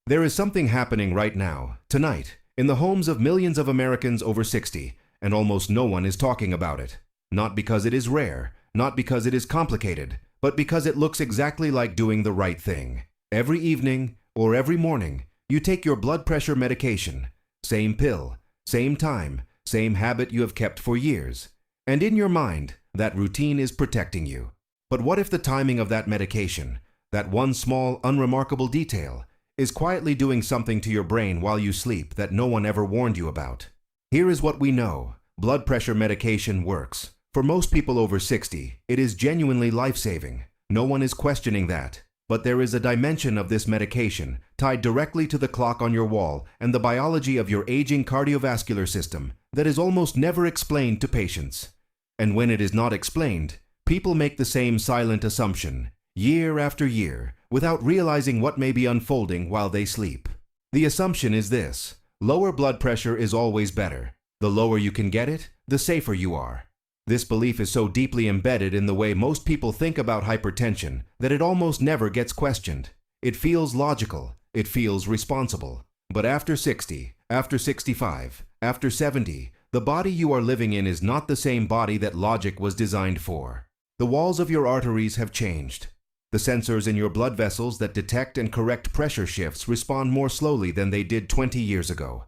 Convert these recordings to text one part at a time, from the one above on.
There is something happening right now, tonight, in the homes of millions of Americans over 60, and almost no one is talking about it. Not because it is rare, not because it is complicated, but because it looks exactly like doing the right thing. Every evening or every morning, you take your blood pressure medication. Same pill, same time, same habit you have kept for years. And in your mind, that routine is protecting you. But what if the timing of that medication, that one small, unremarkable detail, is quietly doing something to your brain while you sleep that no one ever warned you about? Here is what we know. Blood pressure medication works. For most people over 60, it is genuinely life-saving. No one is questioning that. But there is a dimension of this medication tied directly to the clock on your wall and the biology of your aging cardiovascular system that is almost never explained to patients. And when it is not explained, people make the same silent assumption, year after year, without realizing what may be unfolding while they sleep. The assumption is this: lower blood pressure is always better. The lower you can get it, the safer you are. This belief is so deeply embedded in the way most people think about hypertension that it almost never gets questioned. It feels logical, it feels responsible. But after 60, after 65, after 70, the body you are living in is not the same body that logic was designed for. The walls of your arteries have changed. The sensors in your blood vessels that detect and correct pressure shifts respond more slowly than they did 20 years ago.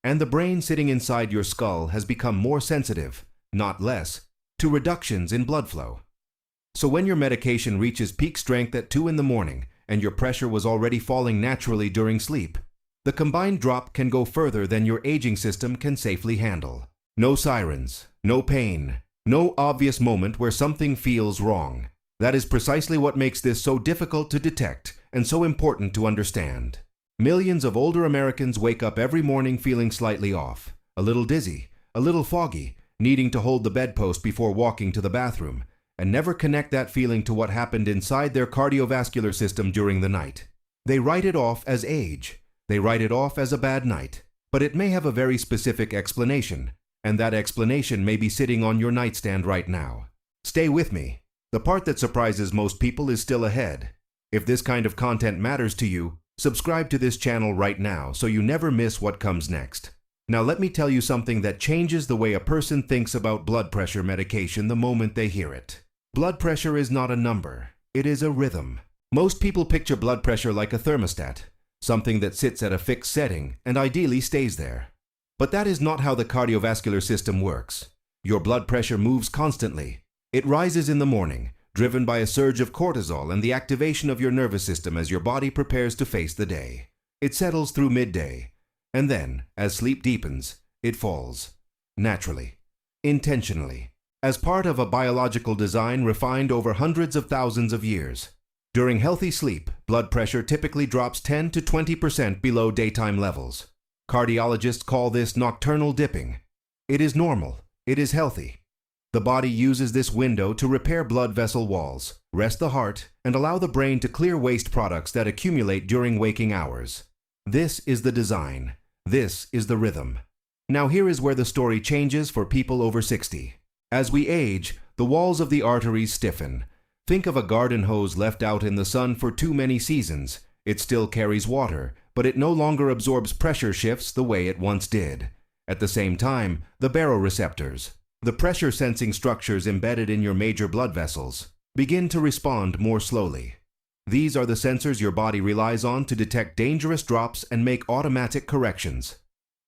And the brain sitting inside your skull has become more sensitive, not less, to reductions in blood flow. So when your medication reaches peak strength at 2 in the morning and your pressure was already falling naturally during sleep, the combined drop can go further than your aging system can safely handle. No sirens, no pain, no obvious moment where something feels wrong. That is precisely what makes this so difficult to detect and so important to understand. Millions of older Americans wake up every morning feeling slightly off, a little dizzy, a little foggy, needing to hold the bedpost before walking to the bathroom, and never connect that feeling to what happened inside their cardiovascular system during the night. They write it off as age. They write it off as a bad night. But it may have a very specific explanation, and that explanation may be sitting on your nightstand right now. Stay with me. The part that surprises most people is still ahead. If this kind of content matters to you, subscribe to this channel right now so you never miss what comes next. Now let me tell you something that changes the way a person thinks about blood pressure medication the moment they hear it. Blood pressure is not a number, it is a rhythm. Most people picture blood pressure like a thermostat, something that sits at a fixed setting and ideally stays there. But that is not how the cardiovascular system works. Your blood pressure moves constantly. It rises in the morning, driven by a surge of cortisol and the activation of your nervous system as your body prepares to face the day. It settles through midday, and then, as sleep deepens, it falls. Naturally. Intentionally. As part of a biological design refined over hundreds of thousands of years. During healthy sleep, blood pressure typically drops 10 to 20% below daytime levels. Cardiologists call this nocturnal dipping. It is normal. It is healthy. The body uses this window to repair blood vessel walls, rest the heart, and allow the brain to clear waste products that accumulate during waking hours. This is the design. This is the rhythm. Now here is where the story changes for people over 60. As we age, the walls of the arteries stiffen. Think of a garden hose left out in the sun for too many seasons. It still carries water, but it no longer absorbs pressure shifts the way it once did. At the same time, the baroreceptors, the pressure-sensing structures embedded in your major blood vessels, begin to respond more slowly. These are the sensors your body relies on to detect dangerous drops and make automatic corrections.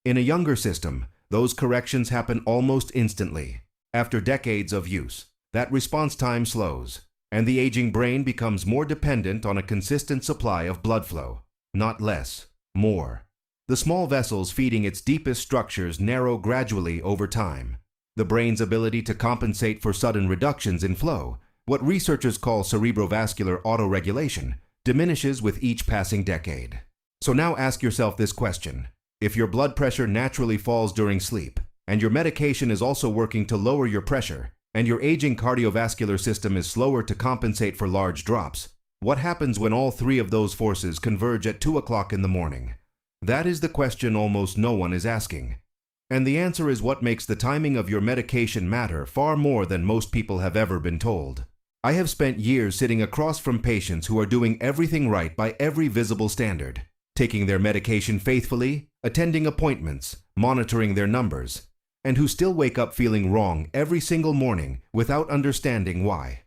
In a younger system, those corrections happen almost instantly. After decades of use, that response time slows, and the aging brain becomes more dependent on a consistent supply of blood flow, not less, more. The small vessels feeding its deepest structures narrow gradually over time. The brain's ability to compensate for sudden reductions in flow, what researchers call cerebrovascular autoregulation, diminishes with each passing decade. So now ask yourself this question. If your blood pressure naturally falls during sleep, and your medication is also working to lower your pressure, and your aging cardiovascular system is slower to compensate for large drops, what happens when all three of those forces converge at 2 o'clock in the morning? That is the question almost no one is asking. And the answer is what makes the timing of your medication matter far more than most people have ever been told. I have spent years sitting across from patients who are doing everything right by every visible standard. taking their medication faithfully, attending appointments, monitoring their numbers, and who still wake up feeling wrong every single morning without understanding why.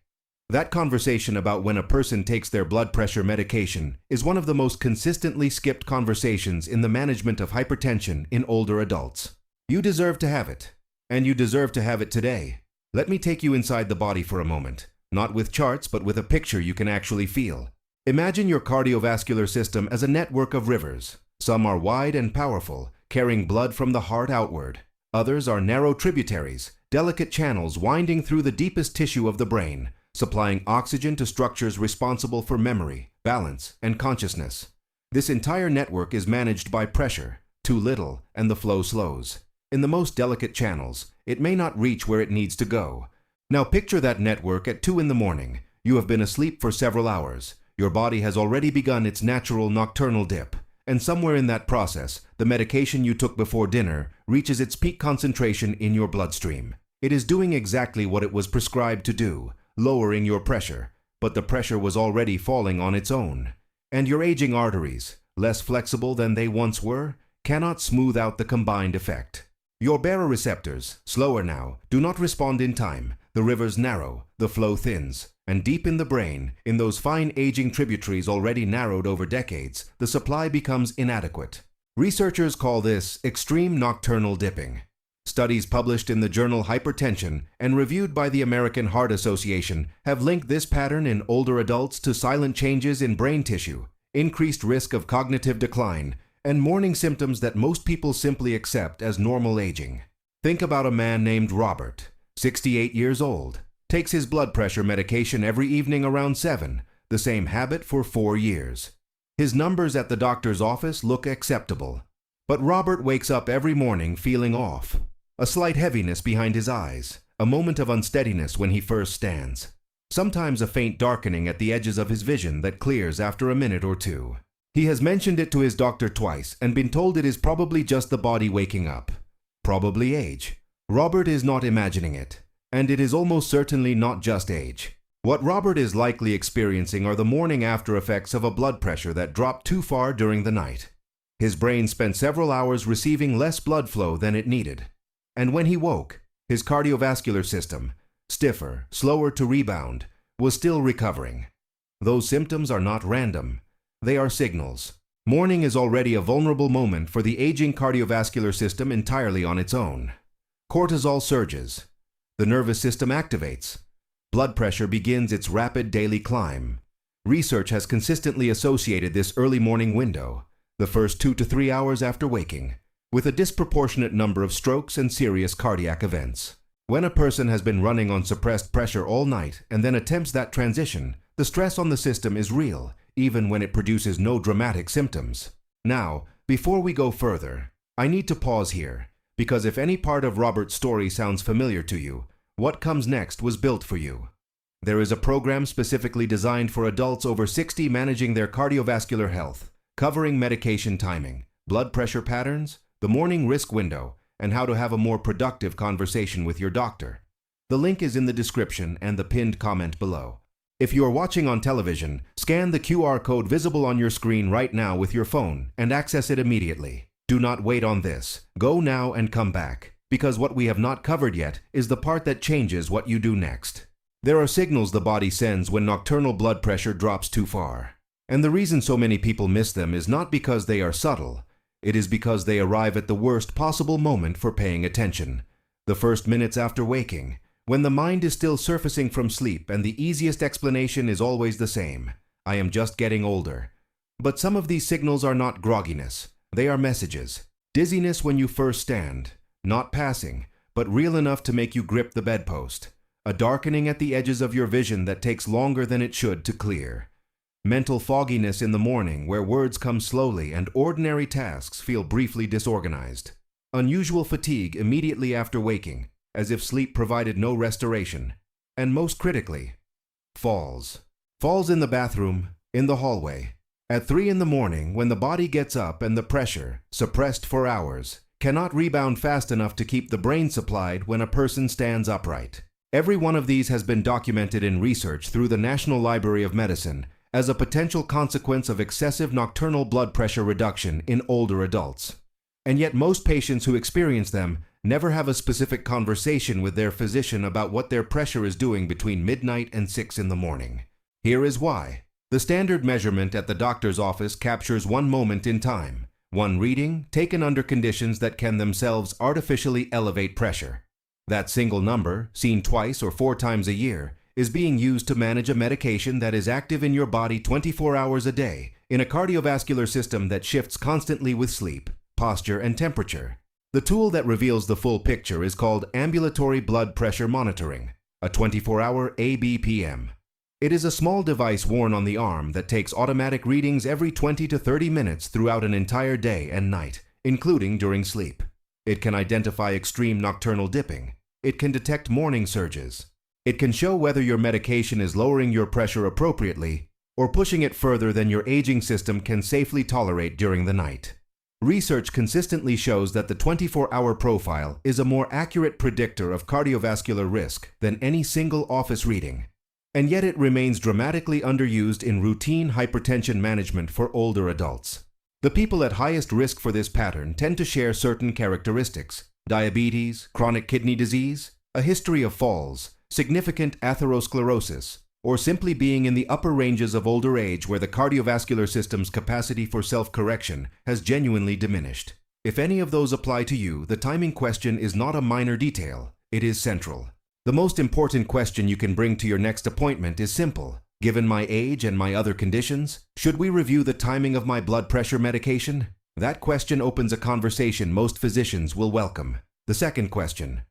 That conversation about when a person takes their blood pressure medication is one of the most consistently skipped conversations in the management of hypertension in older adults. You deserve to have it, and you deserve to have it today. Let me take you inside the body for a moment, not with charts but with a picture you can actually feel. Imagine your cardiovascular system as a network of rivers. Some are wide and powerful, carrying blood from the heart outward. Others are narrow tributaries, delicate channels winding through the deepest tissue of the brain, supplying oxygen to structures responsible for memory, balance, and consciousness. This entire network is managed by pressure, too little, and the flow slows. In the most delicate channels, it may not reach where it needs to go. Now picture that network at 2 in the morning. You have been asleep for several hours. Your body has already begun its natural nocturnal dip, and somewhere in that process, the medication you took before dinner reaches its peak concentration in your bloodstream. It is doing exactly what it was prescribed to do, lowering your pressure, but the pressure was already falling on its own. And your aging arteries, less flexible than they once were, cannot smooth out the combined effect. Your baroreceptors, slower now, do not respond in time. The rivers narrow, the flow thins, and deep in the brain, in those fine aging tributaries already narrowed over decades, the supply becomes inadequate. Researchers call this extreme nocturnal dipping. Studies published in the journal Hypertension and reviewed by the American Heart Association have linked this pattern in older adults to silent changes in brain tissue, increased risk of cognitive decline, and morning symptoms that most people simply accept as normal aging. Think about a man named Robert, 68 years old, takes his blood pressure medication every evening around 7, the same habit for 4 years. His numbers at the doctor's office look acceptable. But Robert wakes up every morning feeling off. A slight heaviness behind his eyes, a moment of unsteadiness when he first stands. Sometimes a faint darkening at the edges of his vision that clears after a minute or two. He has mentioned it to his doctor twice and been told it is probably just the body waking up. Probably age. Robert is not imagining it, and it is almost certainly not just age. What Robert is likely experiencing are the morning after effects of a blood pressure that dropped too far during the night. His brain spent several hours receiving less blood flow than it needed. And when he woke, his cardiovascular system, stiffer, slower to rebound, was still recovering. Those symptoms are not random. They are signals. Morning is already a vulnerable moment for the aging cardiovascular system entirely on its own. Cortisol surges. The nervous system activates. Blood pressure begins its rapid daily climb. Research has consistently associated this early morning window, the first 2 to 3 hours after waking, with a disproportionate number of strokes and serious cardiac events. When a person has been running on suppressed pressure all night and then attempts that transition, the stress on the system is real, even when it produces no dramatic symptoms. Now, before we go further, I need to pause here, because if any part of Robert's story sounds familiar to you, what comes next was built for you. There is a program specifically designed for adults over 60 managing their cardiovascular health, covering medication timing, blood pressure patterns, the morning risk window, and how to have a more productive conversation with your doctor. The link is in the description and the pinned comment below. If you are watching on television, scan the QR code visible on your screen right now with your phone and access it immediately. Do not wait on this. Go now and come back, because what we have not covered yet is the part that changes what you do next. There are signals the body sends when nocturnal blood pressure drops too far. And the reason so many people miss them is not because they are subtle. It is because they arrive at the worst possible moment for paying attention. The first minutes after waking, when the mind is still surfacing from sleep and the easiest explanation is always the same. I am just getting older. But some of these signals are not grogginess. They are messages. Dizziness when you first stand. Not passing, but real enough to make you grip the bedpost. A darkening at the edges of your vision that takes longer than it should to clear. Mental fogginess in the morning where words come slowly and ordinary tasks feel briefly disorganized. Unusual fatigue immediately after waking, as if sleep provided no restoration. And most critically, falls. Falls in the bathroom, in the hallway. At 3 in the morning when the body gets up and the pressure, suppressed for hours, cannot rebound fast enough to keep the brain supplied when a person stands upright. Every one of these has been documented in research through the National Library of Medicine as a potential consequence of excessive nocturnal blood pressure reduction in older adults. And yet most patients who experience them never have a specific conversation with their physician about what their pressure is doing between midnight and 6 in the morning. Here is why. The standard measurement at the doctor's office captures one moment in time, one reading taken under conditions that can themselves artificially elevate pressure. That single number, seen twice or 4 times a year, is being used to manage a medication that is active in your body 24 hours a day in a cardiovascular system that shifts constantly with sleep, posture, and temperature. The tool that reveals the full picture is called ambulatory blood pressure monitoring, a 24-hour ABPM. It is a small device worn on the arm that takes automatic readings every 20 to 30 minutes throughout an entire day and night, including during sleep. It can identify extreme nocturnal dipping. It can detect morning surges. It can show whether your medication is lowering your pressure appropriately or pushing it further than your aging system can safely tolerate during the night. Research consistently shows that the 24-hour profile is a more accurate predictor of cardiovascular risk than any single office reading. And yet it remains dramatically underused in routine hypertension management for older adults. The people at highest risk for this pattern tend to share certain characteristics: diabetes, chronic kidney disease, a history of falls, significant atherosclerosis, or simply being in the upper ranges of older age where the cardiovascular system's capacity for self-correction has genuinely diminished. If any of those apply to you, the timing question is not a minor detail, it is central. The most important question you can bring to your next appointment is simple. Given my age and my other conditions, should we review the timing of my blood pressure medication? That question opens a conversation most physicians will welcome. The second question: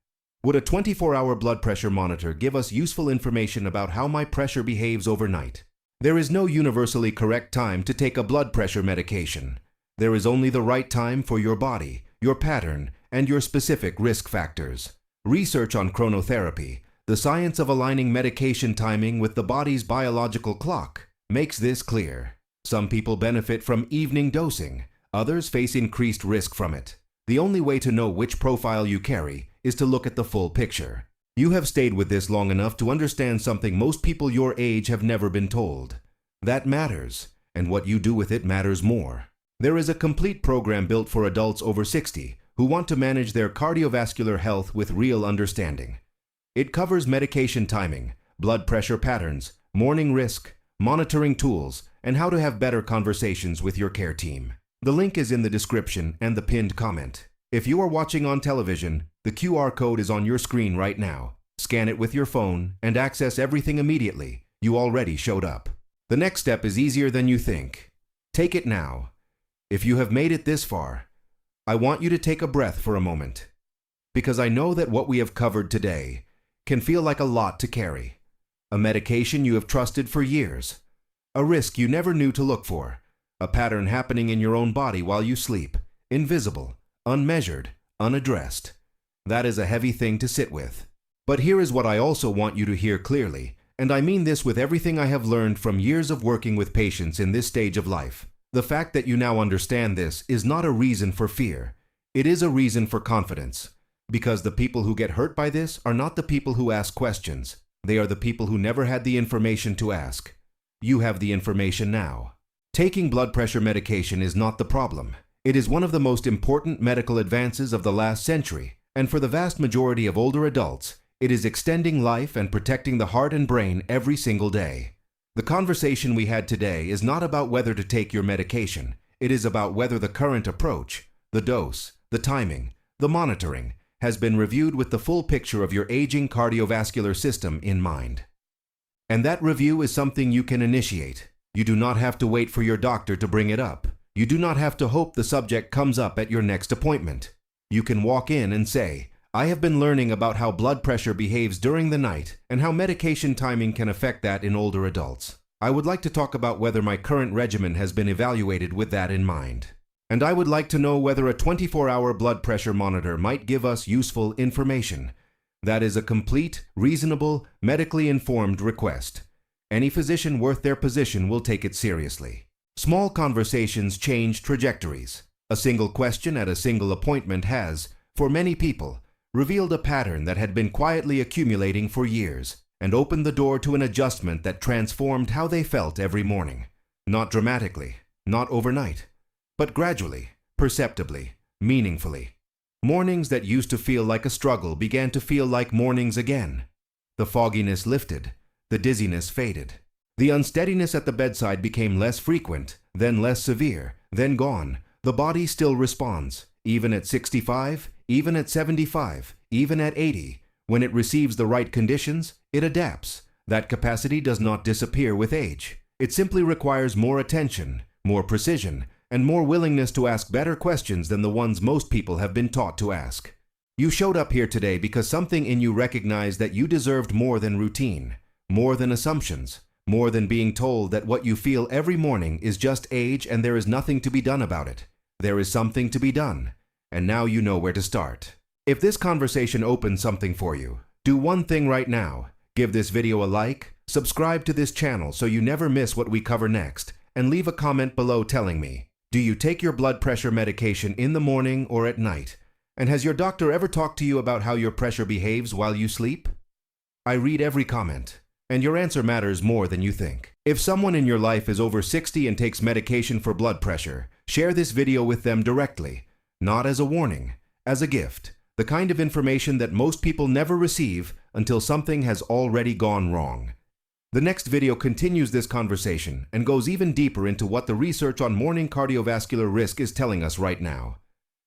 would a 24-hour blood pressure monitor give us useful information about how my pressure behaves overnight? There is no universally correct time to take a blood pressure medication. There is only the right time for your body, your pattern, and your specific risk factors. Research on chronotherapy, the science of aligning medication timing with the body's biological clock, makes this clear. Some people benefit from evening dosing, others face increased risk from it. The only way to know which profile you carry is to look at the full picture. You have stayed with this long enough to understand something most people your age have never been told. That matters, and what you do with it matters more. There is a complete program built for adults over 60 who want to manage their cardiovascular health with real understanding. It covers medication timing, blood pressure patterns, morning risk, monitoring tools, and how to have better conversations with your care team. The link is in the description and the pinned comment. If you are watching on television, the QR code is on your screen right now. Scan it with your phone and access everything immediately. You already showed up. The next step is easier than you think. Take it now. If you have made it this far, I want you to take a breath for a moment, because I know that what we have covered today can feel like a lot to carry. A medication you have trusted for years, a risk you never knew to look for, a pattern happening in your own body while you sleep, invisible, unmeasured, unaddressed. That is a heavy thing to sit with. But here is what I also want you to hear clearly, and I mean this with everything I have learned from years of working with patients in this stage of life. The fact that you now understand this is not a reason for fear. It is a reason for confidence. Because the people who get hurt by this are not the people who ask questions. They are the people who never had the information to ask. You have the information now. Taking blood pressure medication is not the problem. It is one of the most important medical advances of the last century, and for the vast majority of older adults, it is extending life and protecting the heart and brain every single day. The conversation we had today is not about whether to take your medication. It is about whether the current approach, the dose, the timing, the monitoring, has been reviewed with the full picture of your aging cardiovascular system in mind. And that review is something you can initiate. You do not have to wait for your doctor to bring it up. You do not have to hope the subject comes up at your next appointment. You can walk in and say, I have been learning about how blood pressure behaves during the night and how medication timing can affect that in older adults. I would like to talk about whether my current regimen has been evaluated with that in mind. And I would like to know whether a 24-hour blood pressure monitor might give us useful information. That is a complete, reasonable, medically informed request. Any physician worth their position will take it seriously. Small conversations change trajectories. A single question at a single appointment has, for many people, revealed a pattern that had been quietly accumulating for years, and opened the door to an adjustment that transformed how they felt every morning. Not dramatically, not overnight, but gradually, perceptibly, meaningfully. Mornings that used to feel like a struggle began to feel like mornings again. The fogginess lifted, the dizziness faded. The unsteadiness at the bedside became less frequent, then less severe, then gone. The body still responds, even at 65, even at 75, even at 80. When it receives the right conditions, it adapts. That capacity does not disappear with age. It simply requires more attention, more precision, and more willingness to ask better questions than the ones most people have been taught to ask. You showed up here today because something in you recognized that you deserved more than routine, more than assumptions, more than being told that what you feel every morning is just age and there is nothing to be done about it. There is something to be done, and now you know where to start. If this conversation opens something for you, do one thing right now. Give this video a like, subscribe to this channel so you never miss what we cover next, and leave a comment below telling me, do you take your blood pressure medication in the morning or at night? And has your doctor ever talked to you about how your pressure behaves while you sleep? I read every comment, and your answer matters more than you think. If someone in your life is over 60 and takes medication for blood pressure, share this video with them directly, not as a warning, as a gift. The kind of information that most people never receive until something has already gone wrong. The next video continues this conversation and goes even deeper into what the research on morning cardiovascular risk is telling us right now.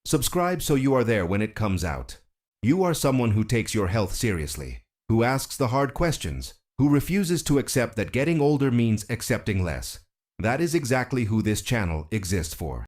Subscribe so you are there when it comes out. You are someone who takes your health seriously, who asks the hard questions, who refuses to accept that getting older means accepting less. That is exactly who this channel exists for.